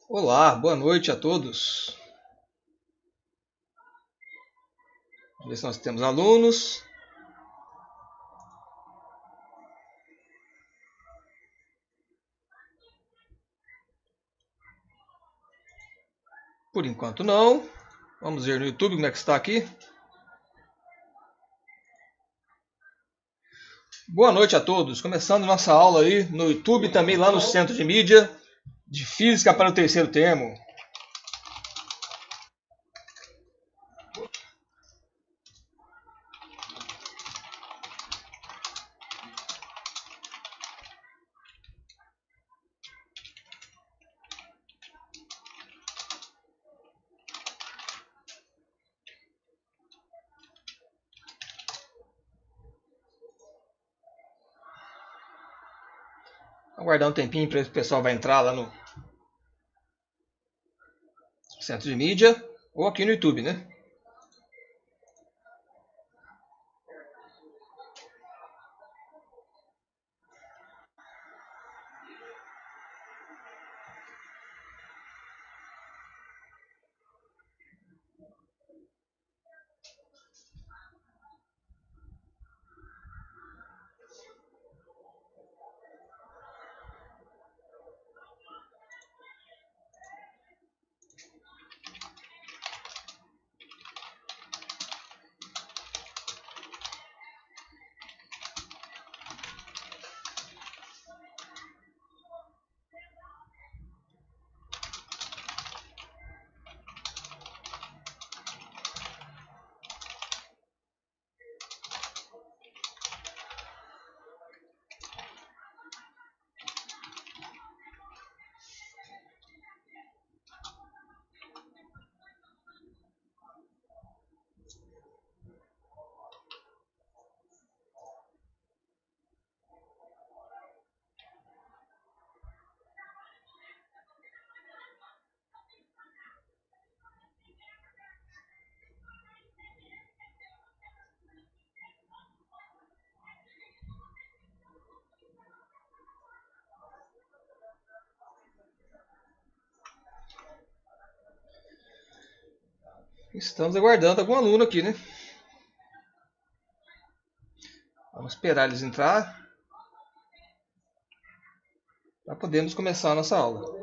Olá, boa noite a todos. Vamos ver se nós temos alunos. Por enquanto não. Vamos ver no YouTube como é que está aqui. Boa noite a todos. Começando nossa aula aí no YouTube, também lá no Centro de Mídia de Física para o terceiro termo. Aguardar um tempinho para o pessoal vai entrar lá no Centro de Mídia ou aqui no YouTube, né? Estamos aguardando algum aluno aqui, né? Vamos esperar eles entrar para podermos começar a nossa aula.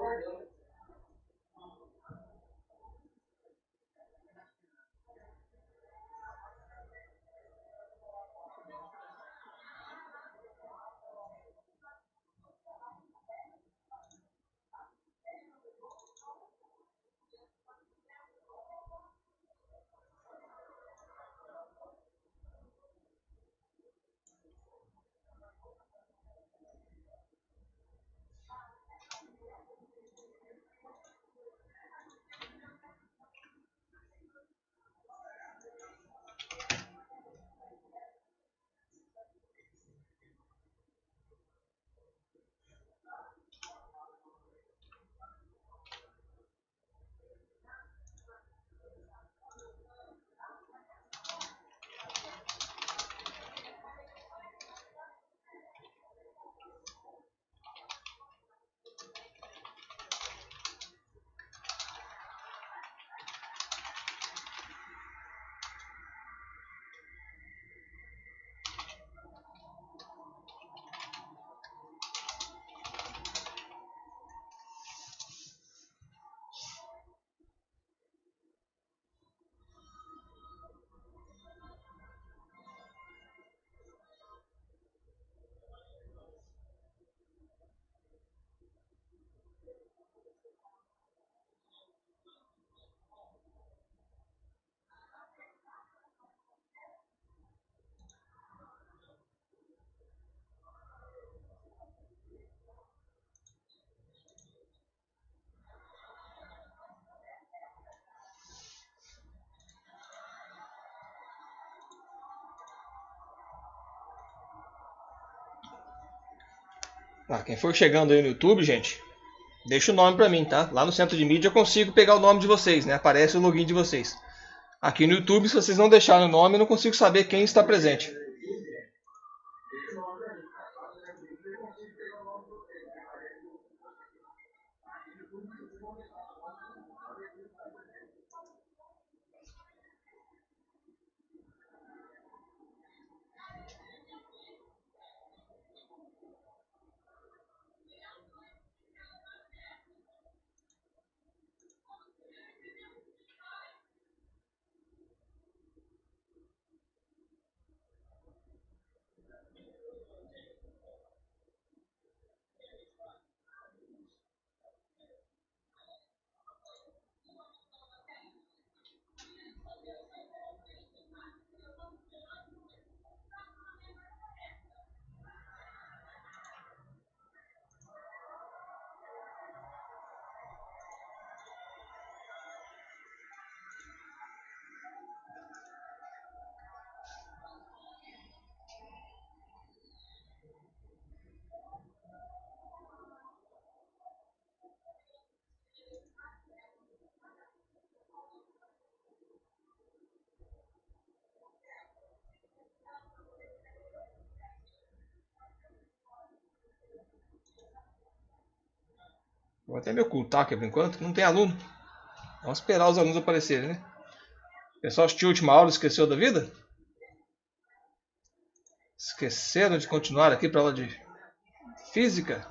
Tá, quem for chegando aí no YouTube, gente, deixa o nome para mim, tá? Lá no Centro de Mídia eu consigo pegar o nome de vocês, né? Aparece o login de vocês. Aqui no YouTube, se vocês não deixarem o nome, eu não consigo saber quem está presente. Vou até me ocultar aqui por enquanto, que não tem aluno. Vamos esperar os alunos aparecerem, né? O pessoal assistiu a última aula e esqueceu da vida? Esqueceram de continuar aqui para a aula de física?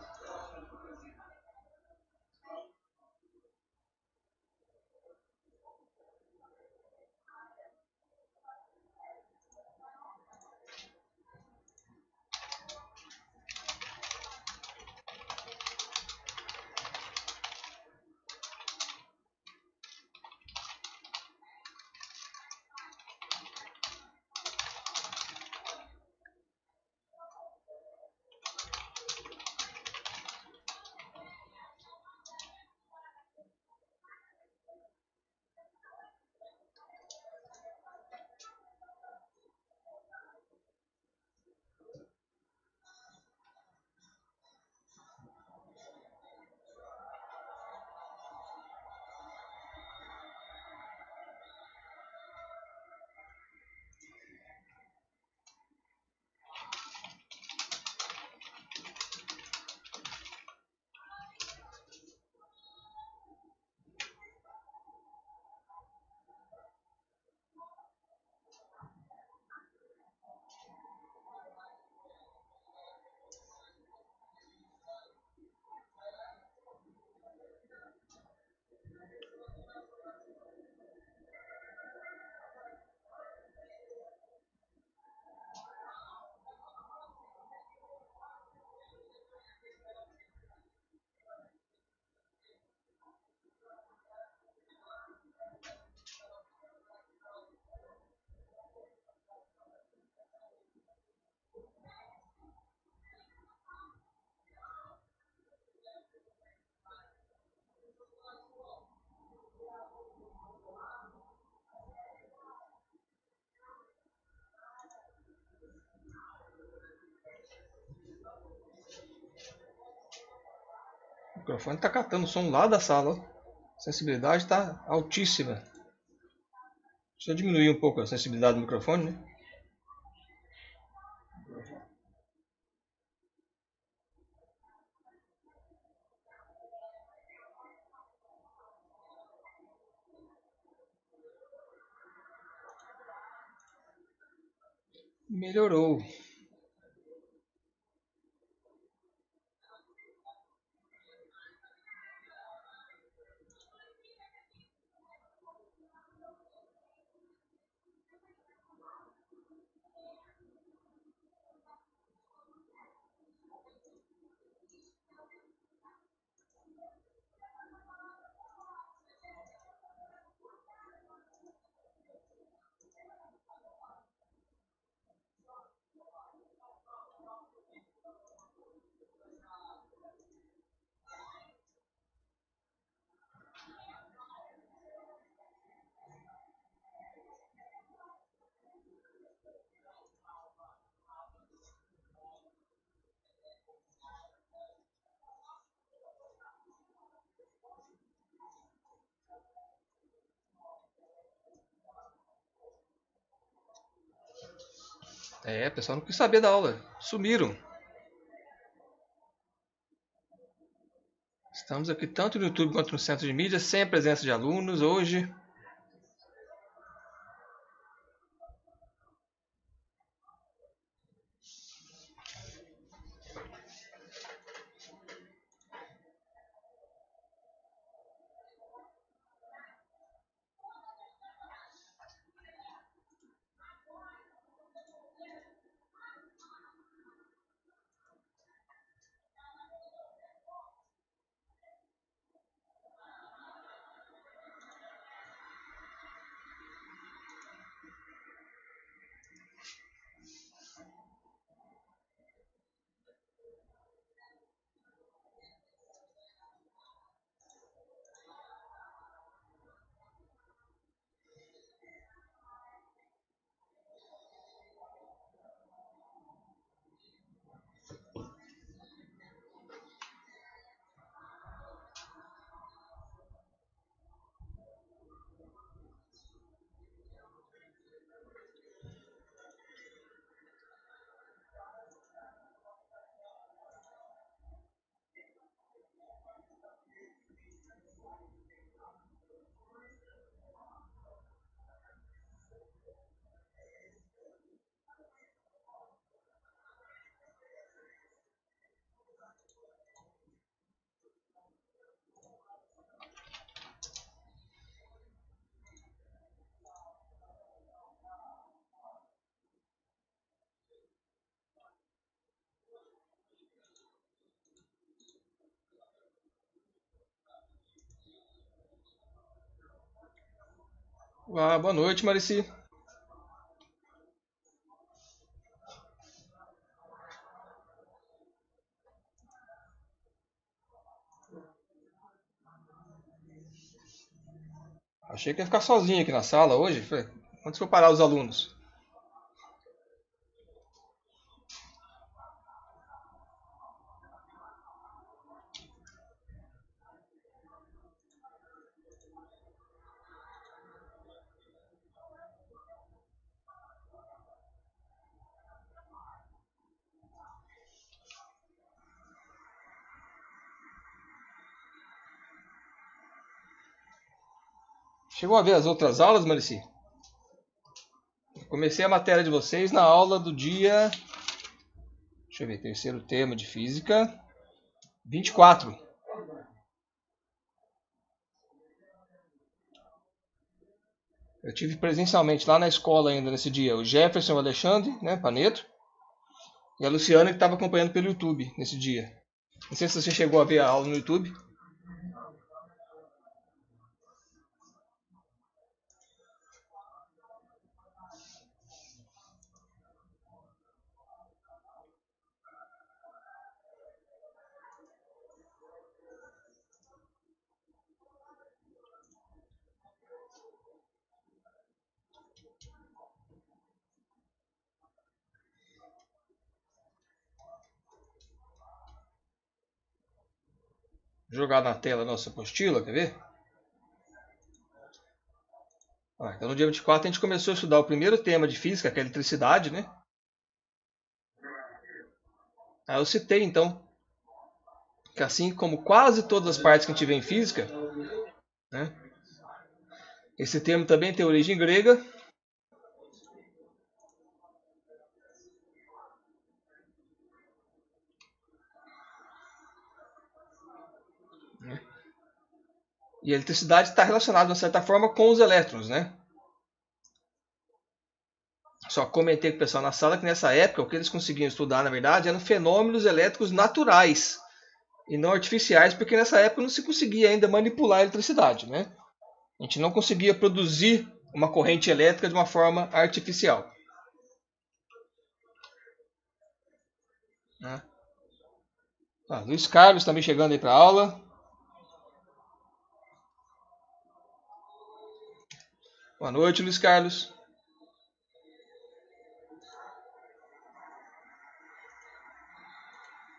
O microfone está catando o som lá da sala. Ó. A sensibilidade está altíssima. Deixa eu diminuir um pouco a sensibilidade do microfone, né? Melhorou. É, o pessoal não quis saber da aula. Sumiram. Estamos aqui tanto no YouTube quanto no centro de mídia, sem a presença de alunos hoje. Ah, boa noite, Marici. Achei que ia ficar sozinho aqui na sala hoje. Falei, quando for parar os alunos? Chegou a ver as outras aulas, Marici? Comecei a matéria de vocês na aula do dia. Deixa eu ver, terceiro tema de física. 24. Eu tive presencialmente lá na escola ainda nesse dia o Jefferson, o Alexandre, né, Paneto, e a Luciana que estava acompanhando pelo YouTube nesse dia. Não sei se você chegou a ver a aula no YouTube. Vou jogar na tela a nossa apostila, quer ver? Então no dia 24 a gente começou a estudar o primeiro tema de física, que é a eletricidade, né? Aí eu citei então que assim como quase todas as partes que a gente vê em física, né, esse termo também tem origem grega. Né, e a eletricidade está relacionada, de uma certa forma, com os elétrons, né? Só comentei com o pessoal na sala que nessa época o que eles conseguiam estudar, na verdade, eram fenômenos elétricos naturais e não artificiais, porque nessa época não se conseguia ainda manipular a eletricidade, né? A gente não conseguia produzir uma corrente elétrica de uma forma artificial. Né? Luiz Carlos também chegando aí para a aula. Boa noite, Luiz Carlos.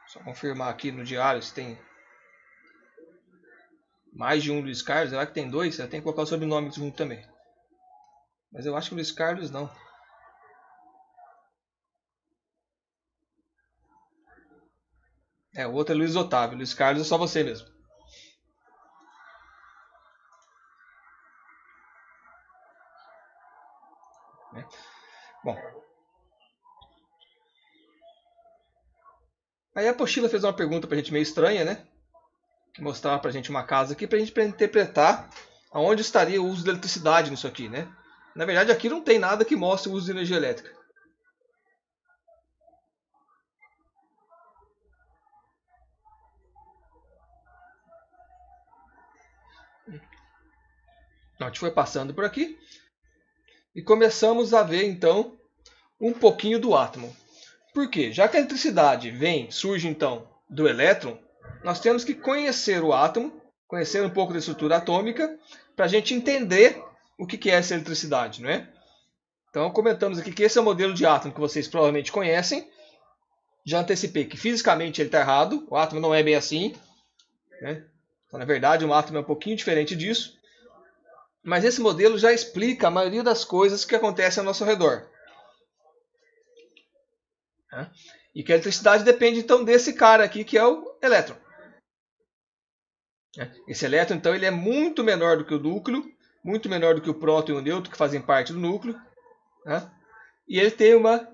Só confirmar aqui no diário se tem mais de um Luiz Carlos. Será que tem dois? Eu tenho que colocar o sobrenome junto também. Mas eu acho que o Luiz Carlos não. O outro é Luiz Otávio. Luiz Carlos é só você mesmo. Bom. Aí a apostila fez uma pergunta pra gente meio estranha, né? Que mostrava pra gente uma casa aqui pra gente interpretar aonde estaria o uso da eletricidade nisso aqui, né? Na verdade, aqui não tem nada que mostre o uso de energia elétrica. Então, a gente foi passando por aqui e começamos a ver então um pouquinho do átomo. Por quê? Já que a eletricidade surge então do elétron, nós temos que conhecer o átomo, conhecer um pouco da estrutura atômica, para a gente entender o que é essa eletricidade, não é? Então comentamos aqui que esse é o modelo de átomo que vocês provavelmente conhecem. Já antecipei que fisicamente ele está errado, o átomo não é bem assim. Né? Então, na verdade, um átomo é um pouquinho diferente disso. Mas esse modelo já explica a maioria das coisas que acontecem ao nosso redor. Né? E que a eletricidade depende então desse cara aqui que é o elétron. Esse elétron então ele é muito menor do que o núcleo, muito menor do que o próton e o nêutron que fazem parte do núcleo. Né? E ele tem uma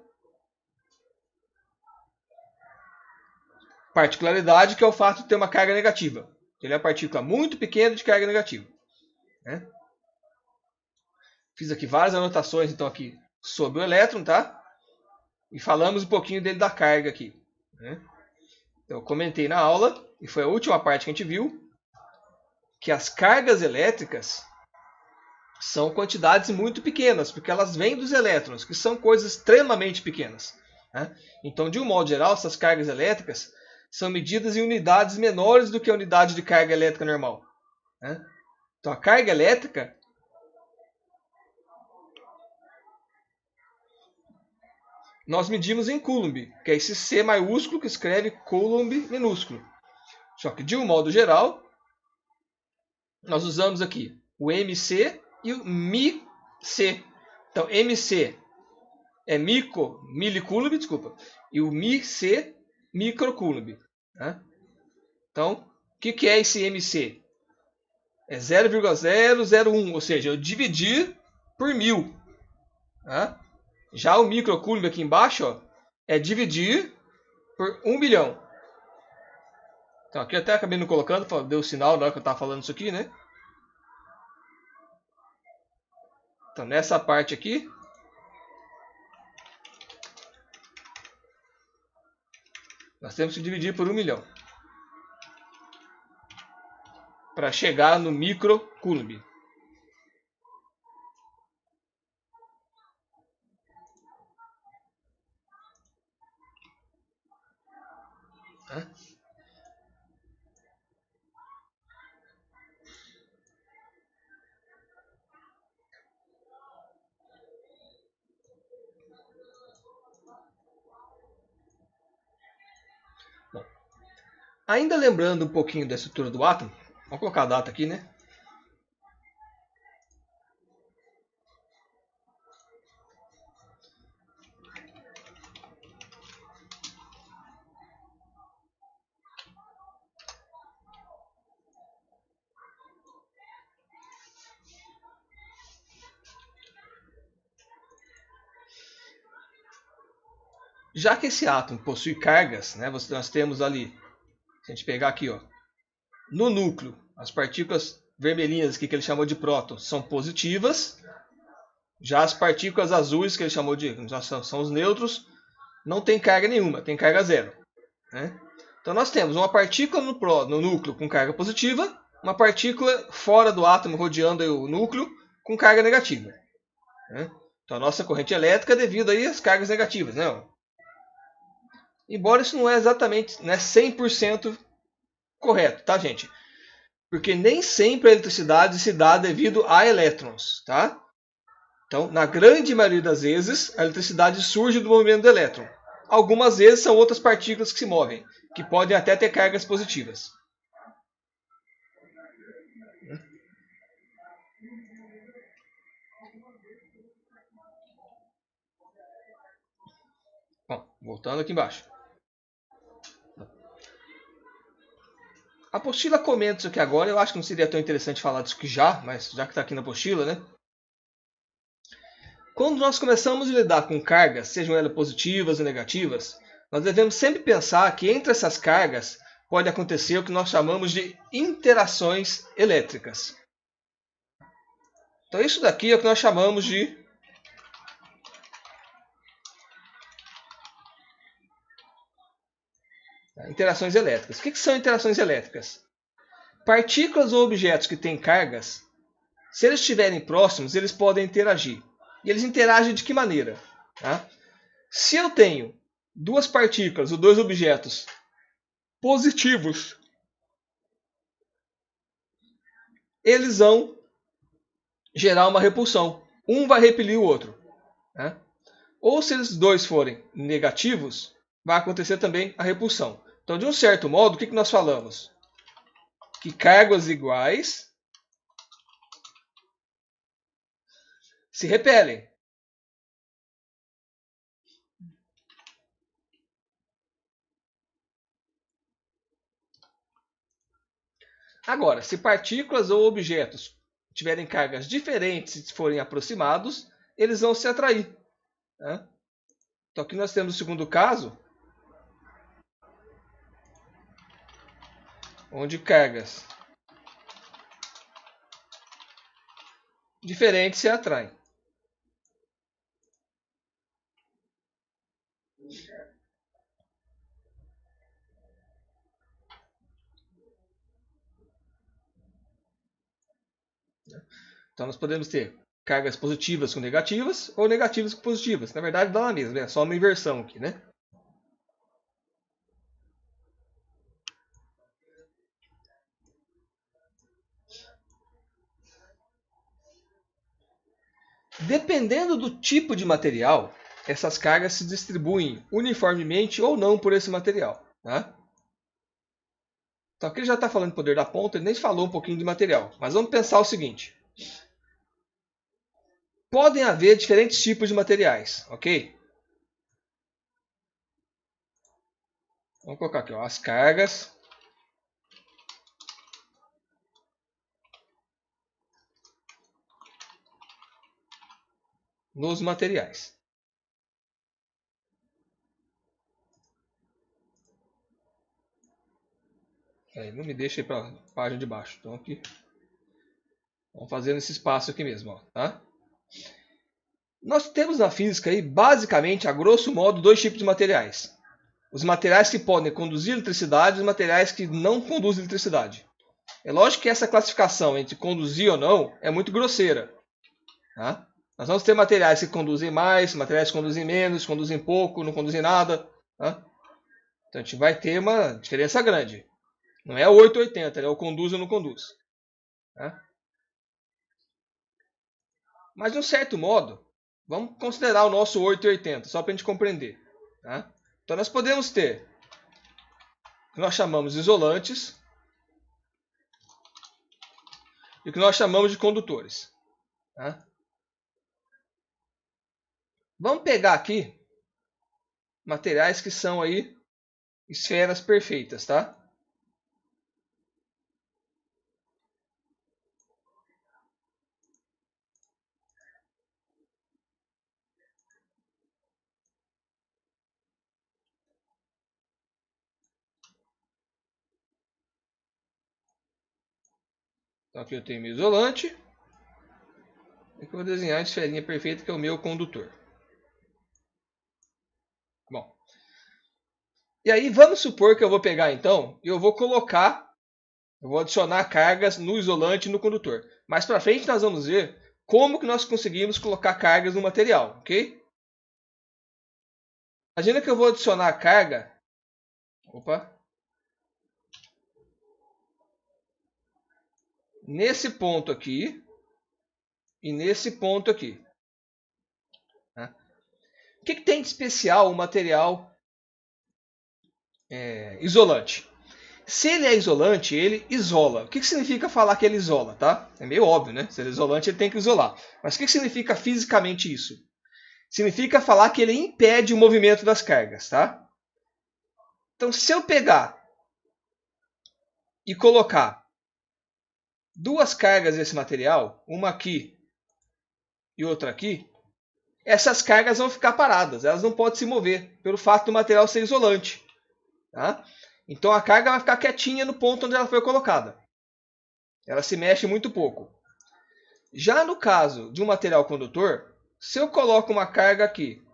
particularidade que é o fato de ter uma carga negativa. Ele é uma partícula muito pequena de carga negativa. Né? Fiz aqui várias anotações então aqui sobre o elétron, tá? E falamos um pouquinho dele da carga aqui. Né? Então, eu comentei na aula, e foi a última parte que a gente viu, que as cargas elétricas são quantidades muito pequenas, porque elas vêm dos elétrons, que são coisas extremamente pequenas. Né? Então, de um modo geral, essas cargas elétricas são medidas em unidades menores do que a unidade de carga elétrica normal. Né? Então, a carga elétrica nós medimos em Coulomb, que é esse C maiúsculo que escreve Coulomb minúsculo. Só que, de um modo geral, nós usamos aqui o MC e o MiC. Então, MC é milicoulomb, desculpa, e o MiC, microcoulomb. Né? Então, o que é esse MC? É 0,001, ou seja, eu dividir por 1000. Né? Já o microcoulomb aqui embaixo ó, é dividir por 1 bilhão. Então, aqui eu até acabei não colocando, deu sinal na hora que eu estava falando isso aqui, né? Então, nessa parte aqui, nós temos que dividir por 1 milhão. Para chegar no microcoulomb. Bom, ainda lembrando um pouquinho da estrutura do átomo, vamos colocar a data aqui, né? Já que esse átomo possui cargas, né, nós temos ali, se a gente pegar aqui, ó, no núcleo, as partículas vermelhinhas que ele chamou de prótons são positivas, já as partículas azuis que ele chamou de são os nêutrons, não tem carga nenhuma, tem carga zero. Né? Então nós temos uma partícula no núcleo com carga positiva, uma partícula fora do átomo rodeando o núcleo com carga negativa. Né? Então a nossa corrente elétrica é devido aí às cargas negativas. Né? Embora isso não é exatamente 100% correto, tá, gente? Porque nem sempre a eletricidade se dá devido a elétrons, tá? Então, na grande maioria das vezes, a eletricidade surge do movimento do elétron. Algumas vezes são outras partículas que se movem, que podem até ter cargas positivas. Bom, voltando aqui embaixo. A apostila comenta isso aqui agora, eu acho que não seria tão interessante falar disso aqui já, mas já que está aqui na apostila, né? Quando nós começamos a lidar com cargas, sejam elas positivas ou negativas, nós devemos sempre pensar que entre essas cargas pode acontecer o que nós chamamos de interações elétricas. Então isso daqui é o que nós chamamos de interações elétricas. O que são interações elétricas? Partículas ou objetos que têm cargas, se eles estiverem próximos, eles podem interagir. E eles interagem de que maneira? Tá? Se eu tenho duas partículas ou dois objetos positivos, eles vão gerar uma repulsão. Um vai repelir o outro. Né? Ou se eles dois forem negativos, vai acontecer também a repulsão. Então, de um certo modo, o que nós falamos? Que cargas iguais se repelem. Agora, se partículas ou objetos tiverem cargas diferentes e forem aproximados, eles vão se atrair. Né? Então aqui nós temos o segundo caso, onde cargas diferentes se atraem. Então nós podemos ter cargas positivas com negativas ou negativas com positivas. Na verdade dá na mesma, é só uma inversão aqui, né? Dependendo do tipo de material, essas cargas se distribuem uniformemente ou não por esse material. Tá? Então aqui ele já está falando do poder da ponta, ele nem falou um pouquinho de material. Mas vamos pensar o seguinte. Podem haver diferentes tipos de materiais, ok? Vamos colocar aqui, ó, as cargas nos materiais. Aí, não me deixa ir para a página de baixo. Então aqui, vamos fazer nesse espaço aqui mesmo, ó, tá? Nós temos na física aí, basicamente, a grosso modo, dois tipos de materiais. Os materiais que podem conduzir eletricidade e os materiais que não conduzem eletricidade. É lógico que essa classificação entre conduzir ou não é muito grosseira. Tá? Nós vamos ter materiais que conduzem mais, materiais que conduzem menos, conduzem pouco, não conduzem nada. Tá? Então a gente vai ter uma diferença grande. Não é 880, é o conduz ou não conduz. Tá? Mas de um certo modo, vamos considerar o nosso 880, só para a gente compreender. Tá? Então nós podemos ter o que nós chamamos de isolantes e o que nós chamamos de condutores. Tá? Vamos pegar aqui materiais que são aí esferas perfeitas, tá? Então aqui eu tenho meu isolante. E aqui eu vou desenhar a esferinha perfeita que é o meu condutor. Bom. E aí vamos supor que eu vou pegar então e eu vou adicionar cargas no isolante e no condutor. Mais para frente nós vamos ver como que nós conseguimos colocar cargas no material, ok? Imagina que eu vou adicionar a carga. Opa. Nesse ponto aqui e nesse ponto aqui. Tá? O que tem de especial o material isolante? Se ele é isolante, ele isola. O que significa falar que ele isola? Tá? É meio óbvio, né? Se ele é isolante, ele tem que isolar. Mas o que significa fisicamente isso? Significa falar que ele impede o movimento das cargas. Tá? Então, se eu pegar e colocar duas cargas desse material, uma aqui e outra aqui, essas cargas vão ficar paradas, elas não podem se mover, pelo fato do material ser isolante. Tá? Então a carga vai ficar quietinha no ponto onde ela foi colocada. Ela se mexe muito pouco. Já no caso de um material condutor, se eu coloco uma carga aqui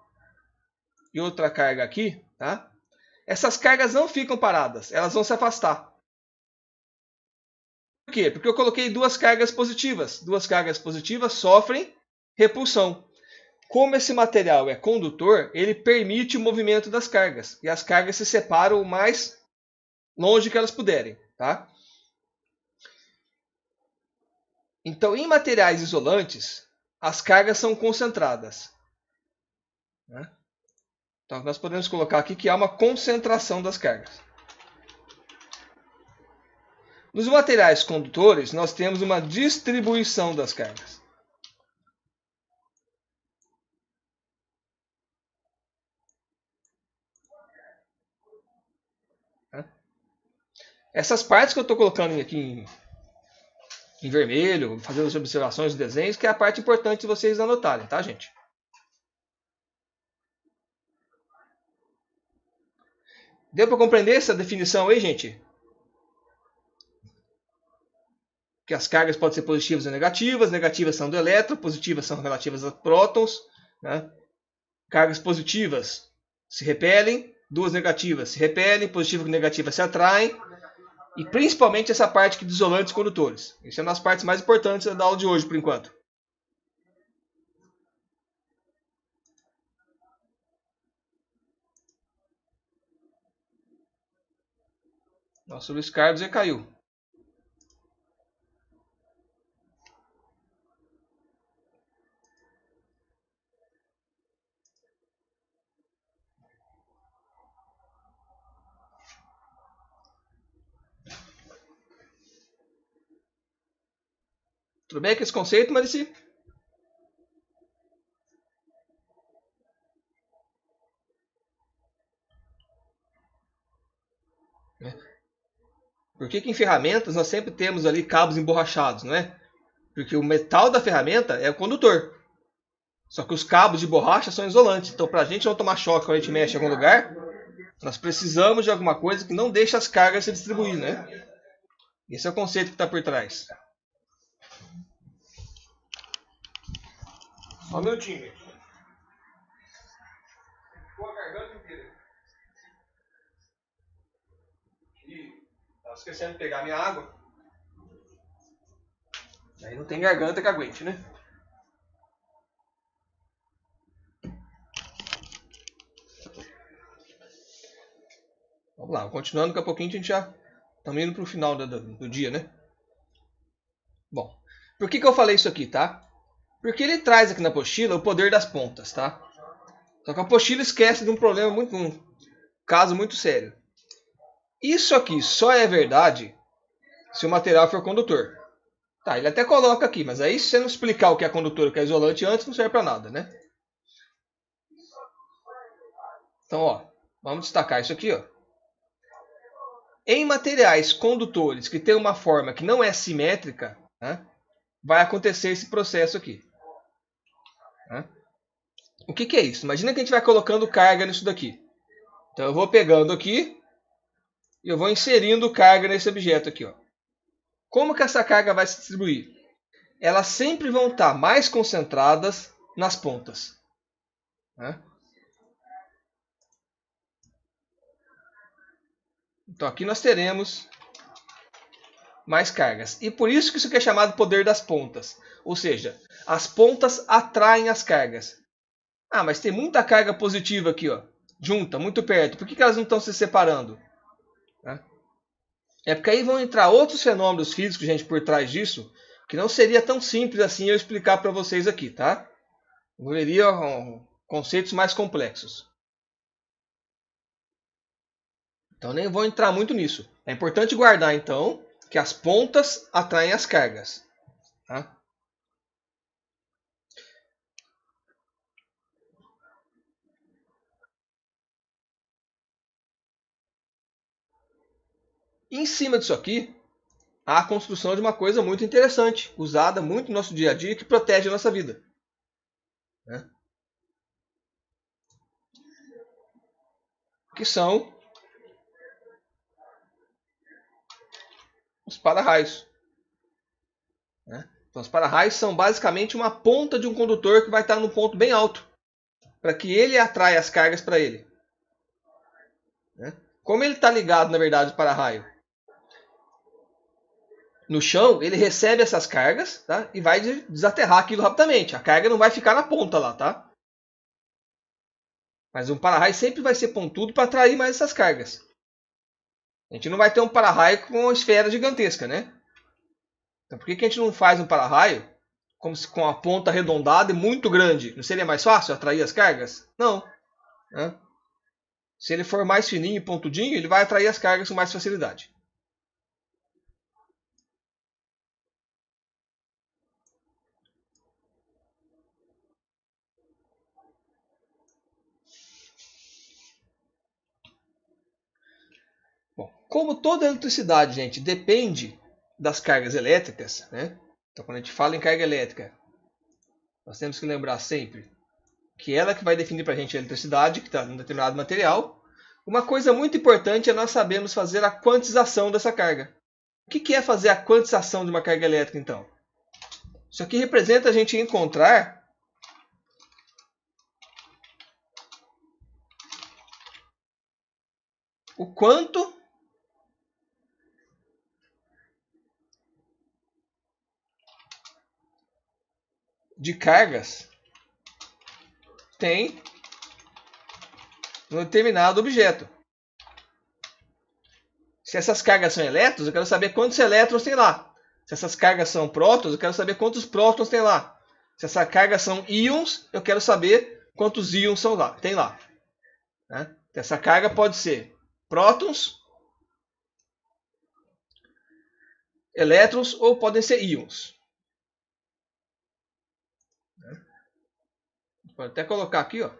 e outra carga aqui, tá? Essas cargas não ficam paradas, elas vão se afastar. Por quê? Porque eu coloquei duas cargas positivas. Duas cargas positivas sofrem repulsão. Como esse material é condutor, ele permite o movimento das cargas. E as cargas se separam o mais longe que elas puderem. Tá? Então, em materiais isolantes, as cargas são concentradas. Né? Então, nós podemos colocar aqui que há uma concentração das cargas. Nos materiais condutores, nós temos uma distribuição das cargas. Essas partes que eu estou colocando aqui em vermelho, fazendo as observações e desenhos, que é a parte importante de vocês anotarem, tá, gente? Deu para compreender essa definição aí, gente? Que as cargas podem ser positivas ou negativas. Negativas são do elétron, positivas são relativas a prótons. Né? Cargas positivas se repelem, duas negativas se repelem, positiva e negativa se atraem. E principalmente essa parte aqui de isolantes e condutores. Isso é uma das partes mais importantes da aula de hoje, por enquanto. Nosso Luiz Carlos já caiu. Tudo bem com esse conceito, Marici? Por que em ferramentas nós sempre temos ali cabos emborrachados, não é? Porque o metal da ferramenta é o condutor. Só que os cabos de borracha são isolantes. Então, para a gente não tomar choque quando a gente mexe em algum lugar, nós precisamos de alguma coisa que não deixe as cargas se distribuir, né? Esse é o conceito que está por trás. Só um minutinho, gente. Ficou a garganta inteira. Estava esquecendo de pegar minha água. Aí não tem garganta que aguente, né? Vamos lá, continuando, daqui a pouquinho a gente já estamos indo para o final do dia, né? Bom, por que eu falei isso aqui, tá? Porque ele traz aqui na apostila o poder das pontas, tá? Só que a apostila esquece de um problema um caso muito sério. Isso aqui só é verdade se o material for condutor. Tá, ele até coloca aqui, mas aí se você não explicar o que é condutor e o que é isolante antes, não serve para nada, né? Então, ó, vamos destacar isso aqui, ó. Em materiais condutores que têm uma forma que não é simétrica, né, vai acontecer esse processo aqui. Né? O que é isso? Imagina que a gente vai colocando carga nisso daqui. Então eu vou pegando aqui e eu vou inserindo carga nesse objeto aqui. Ó. Como que essa carga vai se distribuir? Elas sempre vão estar mais concentradas nas pontas. Né? Então aqui nós teremos mais cargas. E por isso que isso aqui é chamado poder das pontas. Ou seja, as pontas atraem as cargas. Ah, mas tem muita carga positiva aqui, ó, junta, muito perto. Por que elas não estão se separando? É porque aí vão entrar outros fenômenos físicos, gente, por trás disso, que não seria tão simples assim eu explicar para vocês aqui, tá? Envolveria conceitos mais complexos. Então nem vou entrar muito nisso. É importante guardar, então, que as pontas atraem as cargas. Tá? Em cima disso aqui, há a construção de uma coisa muito interessante, usada muito no nosso dia a dia, que protege a nossa vida. Né? Que são os para-raios. Né? Então, os para-raios são basicamente uma ponta de um condutor que vai estar num ponto bem alto, para que ele atraia as cargas para ele. Né? Como ele está ligado, na verdade, para para-raio no chão, ele recebe essas cargas, tá? E vai desaterrar aquilo rapidamente. A carga não vai ficar na ponta lá, tá? Mas um para-raio sempre vai ser pontudo para atrair mais essas cargas. A gente não vai ter um para-raio com uma esfera gigantesca, né? Então por que a gente não faz um para-raio como se com a ponta arredondada e muito grande? Não seria mais fácil atrair as cargas? Não. Né? Se ele for mais fininho e pontudinho, ele vai atrair as cargas com mais facilidade. Bom, como toda eletricidade, gente, depende das cargas elétricas, né? Então, quando a gente fala em carga elétrica, nós temos que lembrar sempre que ela que vai definir para a gente a eletricidade, que está em um determinado material. Uma coisa muito importante é nós sabermos fazer a quantização dessa carga. O que é fazer a quantização de uma carga elétrica, então? Isso aqui representa a gente encontrar o quanto de cargas tem um determinado objeto. Se essas cargas são elétrons, eu quero saber quantos elétrons tem lá. Se essas cargas são prótons, eu quero saber quantos prótons tem lá. Se essas cargas são íons, eu quero saber quantos íons tem lá. Né? Essa carga pode ser prótons, elétrons ou podem ser íons. Pode até colocar aqui, ó.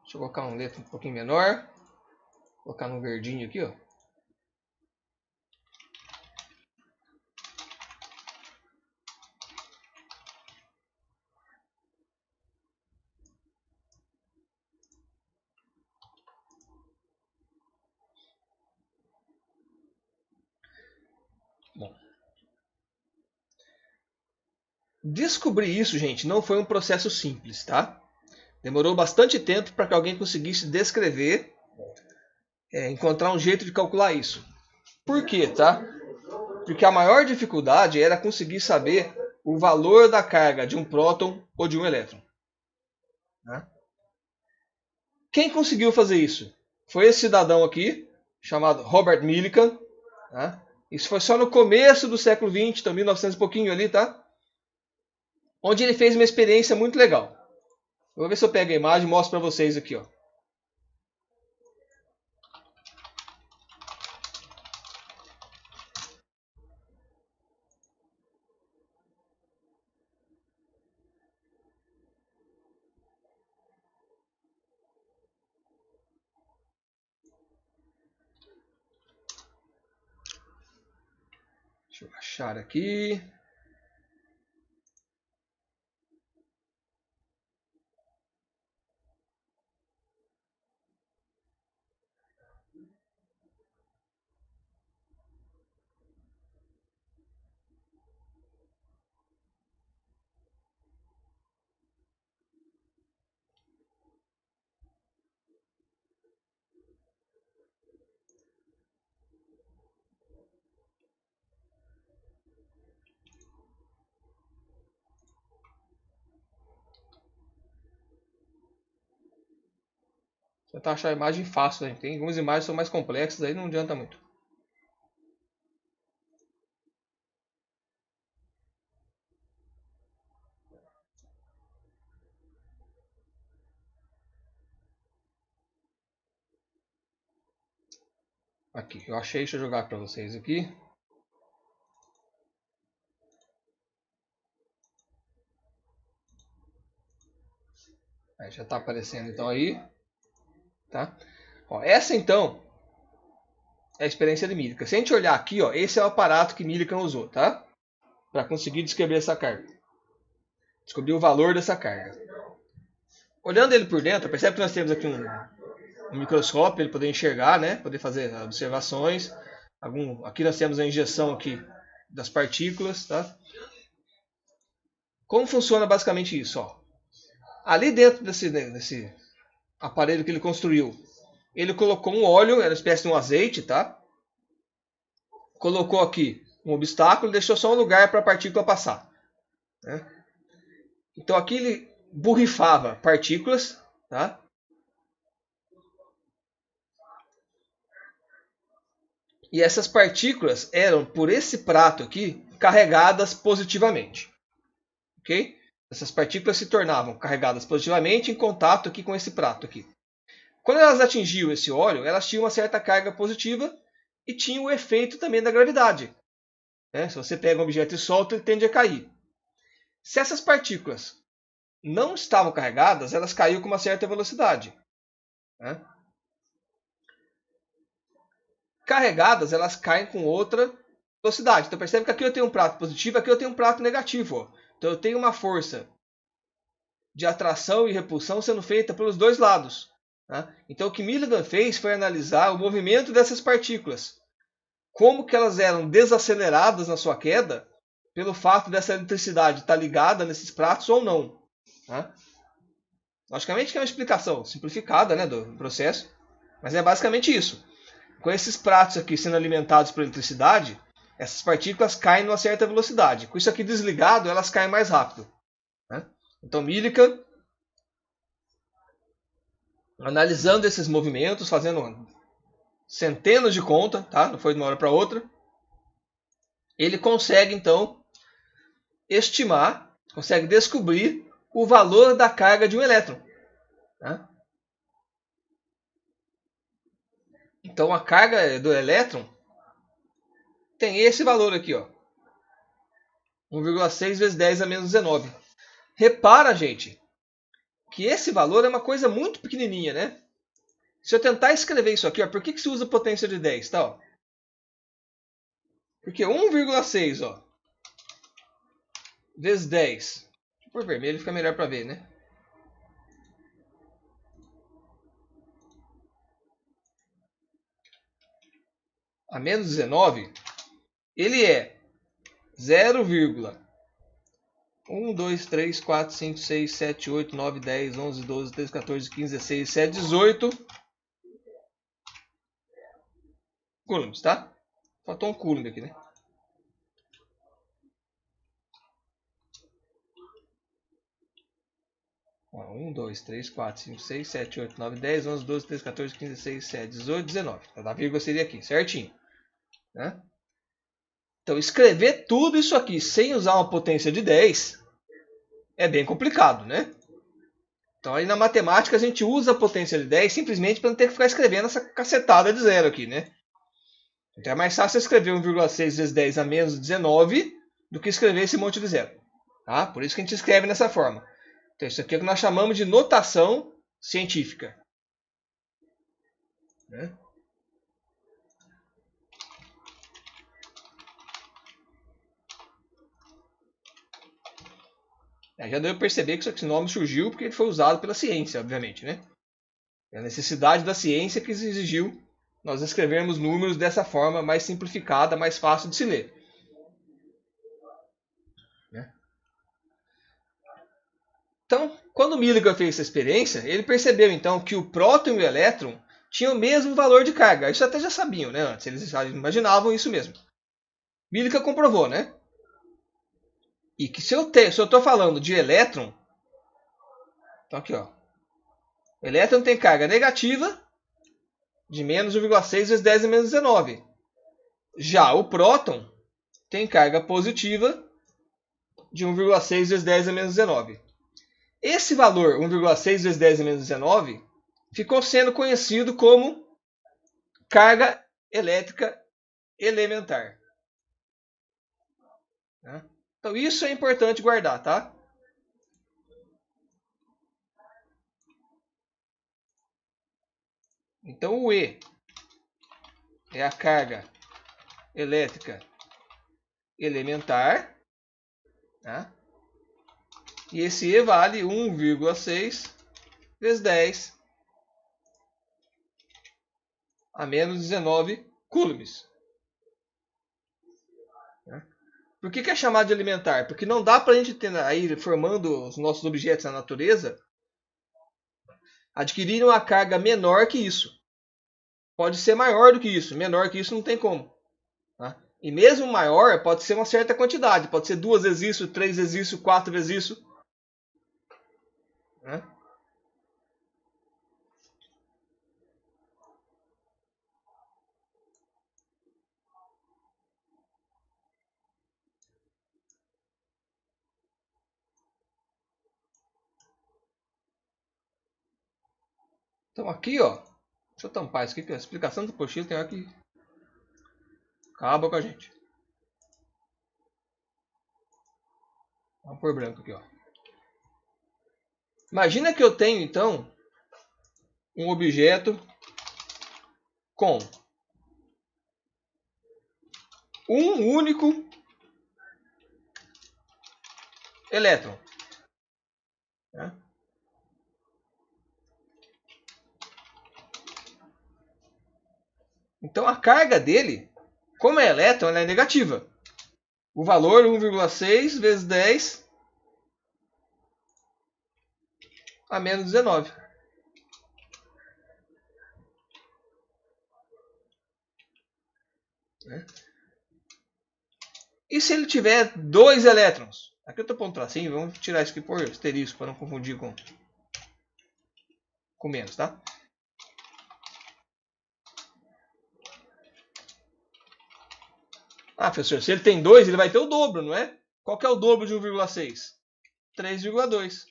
Deixa eu colocar uma letra um pouquinho menor. Vou colocar no verdinho aqui, ó. Bom. Descobrir isso, gente, não foi um processo simples, tá? Demorou bastante tempo para que alguém conseguisse descrever, encontrar um jeito de calcular isso. Por quê, tá? Porque a maior dificuldade era conseguir saber o valor da carga de um próton ou de um elétron. Né? Quem conseguiu fazer isso? Foi esse cidadão aqui, chamado Robert Millikan. Né? Isso foi só no começo do século XX, então 1900 e pouquinho ali, tá? Onde ele fez uma experiência muito legal. Vou ver se eu pego a imagem e mostro para vocês aqui, ó. Deixa eu achar aqui. Tentar achar a imagem fácil, né? Tem algumas imagens que são mais complexas, aí não adianta muito. Aqui, eu achei, deixa eu jogar para vocês aqui. Aí já está aparecendo então aí. Tá? Ó, essa então é a experiência de Millikan. Se a gente olhar aqui, ó, esse é o aparato que Millikan usou, tá? Para conseguir descrever essa carga. Descobrir o valor dessa carga. Olhando ele por dentro, percebe que nós temos aqui um microscópio, ele poder enxergar, né? Poder fazer observações. Aqui nós temos a injeção aqui das partículas, tá? Como funciona basicamente isso? Ó? Ali dentro desse aparelho que ele construiu, ele colocou um óleo, era uma espécie de um azeite, tá? Colocou aqui um obstáculo e deixou só um lugar para a partícula passar. Né? Então aqui ele borrifava partículas, tá? E essas partículas eram, por esse prato aqui, carregadas positivamente. Ok? Essas partículas se tornavam carregadas positivamente em contato aqui com esse prato aqui. Quando elas atingiam esse óleo, elas tinham uma certa carga positiva e tinham o efeito também da gravidade. Né? Se você pega um objeto e solta, ele tende a cair. Se essas partículas não estavam carregadas, elas caíam com uma certa velocidade. Né? Carregadas, elas caem com outra velocidade. Então percebe que aqui eu tenho um prato positivo, aqui eu tenho um prato negativo. Ó. Então eu tenho uma força de atração e repulsão sendo feita pelos dois lados. Tá? Então o que Millikan fez foi analisar o movimento dessas partículas. Como que elas eram desaceleradas na sua queda pelo fato dessa eletricidade estar ligada nesses pratos ou não. Tá? Logicamente que é uma explicação simplificada, né, do processo, mas é basicamente isso. Com esses pratos aqui sendo alimentados por eletricidade, essas partículas caem numa certa velocidade. Com isso aqui desligado, elas caem mais rápido. Né? Então Millikan, analisando esses movimentos, fazendo centenas de contas, tá? Não foi de uma hora para outra. Ele consegue, então, estimar, consegue descobrir o valor da carga de um elétron. Tá? Então, a carga do elétron tem esse valor aqui, ó. 1,6 vezes 10 a menos 19. Repara, gente, que esse valor é uma coisa muito pequenininha, né? Se eu tentar escrever isso aqui, ó, por que se usa potência de 10? Tá, ó? Porque 1,6, ó, vezes 10. Por vermelho fica melhor para ver, né? A menos 19, ele é 0,1, 2, 3, 4, 5, 6, 7, 8, 9, 10, 11, 12, 13, 14, 15, 16, 17, 18 coulombs, tá? Faltou um coulomb aqui, né? Ó, 1, 2, 3, 4, 5, 6, 7, 8, 9, 10, 11, 12, 13, 14, 15, 16, 17, 18, 19. A vírgula seria aqui, certinho. Né? Então, escrever tudo isso aqui sem usar uma potência de 10 é bem complicado, né? Então, aí na matemática a gente usa a potência de 10 simplesmente para não ter que ficar escrevendo essa cacetada de zero aqui, né? Então, é mais fácil escrever 1,6 vezes 10 a menos 19 do que escrever esse monte de zero. Tá? Por isso que a gente escreve dessa forma. Então, isso aqui é o que nós chamamos de notação científica. Né? Já deu para perceber que esse nome surgiu porque ele foi usado pela ciência, obviamente. Né? É a necessidade da ciência que exigiu nós escrevermos números dessa forma mais simplificada, mais fácil de se ler. Né? Então, quando Millikan fez essa experiência, ele percebeu então que o próton e o elétron tinham o mesmo valor de carga. Isso até já sabiam, né? Antes eles já imaginavam isso mesmo. Millikan comprovou, né? E que se eu estou falando de elétron, então aqui, ó, o elétron tem carga negativa de menos 1,6 vezes 10 a menos 19. Já o próton tem carga positiva de 1,6 vezes 10 a menos 19. Esse valor, 1,6 vezes 10 a menos 19, ficou sendo conhecido como carga elétrica elementar. Então isso é importante guardar, tá? Então o E é a carga elétrica elementar, tá? E esse E vale 1,6 vezes 10 a menos 19 coulombs. Por que é chamado de elementar? Porque não dá para a gente ter aí formando os nossos objetos na natureza adquirir uma carga menor que isso. Pode ser maior do que isso, menor que isso não tem como. Tá? E mesmo maior pode ser uma certa quantidade, pode ser 2 vezes isso, 3 vezes isso, 4 vezes isso. Né? Então aqui, ó, deixa eu tampar isso aqui, que a explicação do apostila tem hora que acaba com a gente. Vamos pôr branco aqui, ó. Imagina que eu tenho, então, um objeto com um único elétron. Né? Então a carga dele, como é elétron, ela é negativa. O valor 1,6 vezes 10 a menos 19. Né? E se ele tiver 2 elétrons? Aqui eu estou pondo um tracinho, vamos tirar isso aqui por asterisco para não confundir com menos, tá? Ah, professor, se ele tem 2, ele vai ter o dobro, não é? Qual que é o dobro de 1,6? 3,2.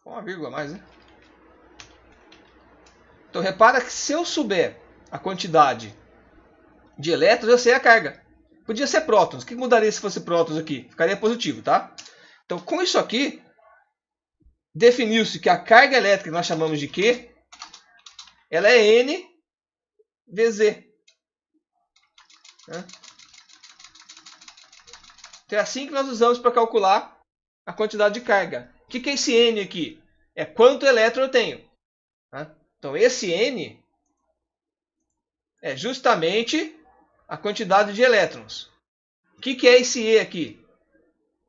Uma vírgula a mais, né? Então repara que se eu souber a quantidade de elétrons, eu sei a carga. Podia ser prótons. O que mudaria se fosse prótons aqui? Ficaria positivo, tá? Então, com isso aqui, definiu-se que a carga elétrica que nós chamamos de Q, ela é N Vz. Né? Então é assim que nós usamos para calcular a quantidade de carga. O que é esse N aqui? É quanto elétron eu tenho. Né? Então esse N é justamente a quantidade de elétrons. O que é esse E aqui?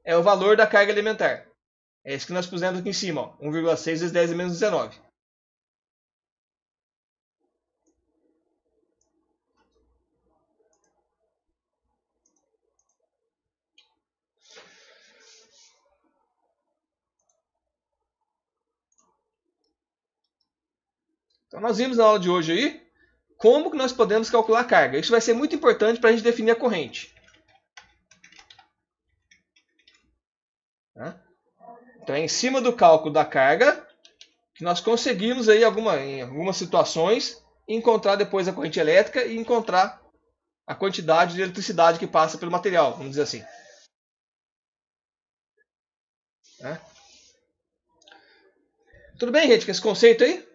É o valor da carga elementar. É esse que nós pusemos aqui em cima, 1,6 vezes 10 a menos 19. Então nós vimos na aula de hoje aí como que nós podemos calcular a carga. Isso vai ser muito importante para a gente definir a corrente. Então é em cima do cálculo da carga que nós conseguimos aí em algumas situações encontrar depois a corrente elétrica e encontrar a quantidade de eletricidade que passa pelo material, vamos dizer assim. Né? Tudo bem, gente, com esse conceito aí?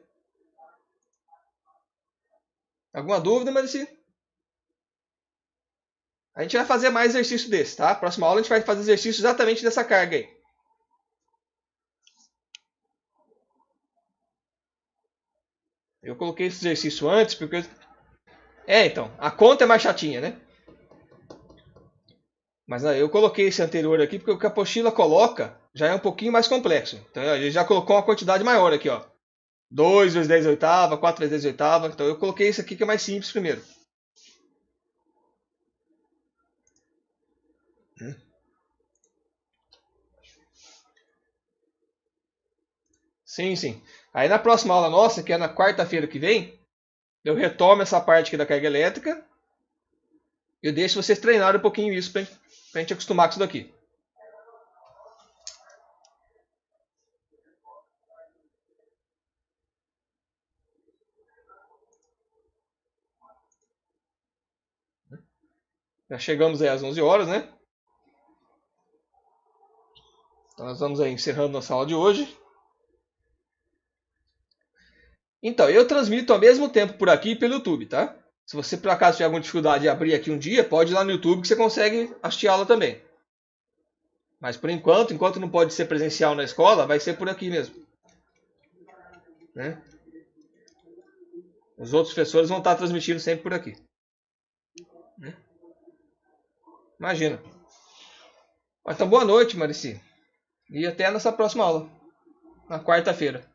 Alguma dúvida, mas assim, a gente vai fazer mais exercício desse, tá? Próxima aula a gente vai fazer exercício exatamente dessa carga aí. Eu coloquei esse exercício antes porque... então, a conta é mais chatinha, né? Mas eu coloquei esse anterior aqui porque o que a apostila coloca já é um pouquinho mais complexo. Então ele já colocou uma quantidade maior aqui, ó. 2 vezes 10 oitava, 4 vezes 10 oitava. Então eu coloquei esse aqui que é mais simples primeiro. Sim, sim. Aí na próxima aula nossa, que é na quarta-feira que vem, eu retomo essa parte aqui da carga elétrica. Eu deixo vocês treinarem um pouquinho isso pra gente acostumar com isso daqui. Já chegamos aí às 11 horas, né? Então nós vamos aí encerrando nossa aula de hoje. Então, eu transmito ao mesmo tempo por aqui e pelo YouTube, tá? Se você por acaso tiver alguma dificuldade de abrir aqui um dia, pode ir lá no YouTube que você consegue assistir a aula também. Mas por enquanto não pode ser presencial na escola, vai ser por aqui mesmo. Né? Os outros professores vão estar transmitindo sempre por aqui. Né? Imagina. Então, boa noite, Marici. E até a nossa próxima aula, na quarta-feira.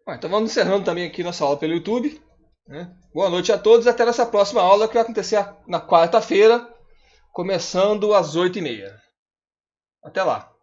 Bom, então vamos encerrando também aqui nossa aula pelo YouTube, né? Boa noite a todos, até nossa próxima aula que vai acontecer na quarta-feira, começando às 8h30. Até lá!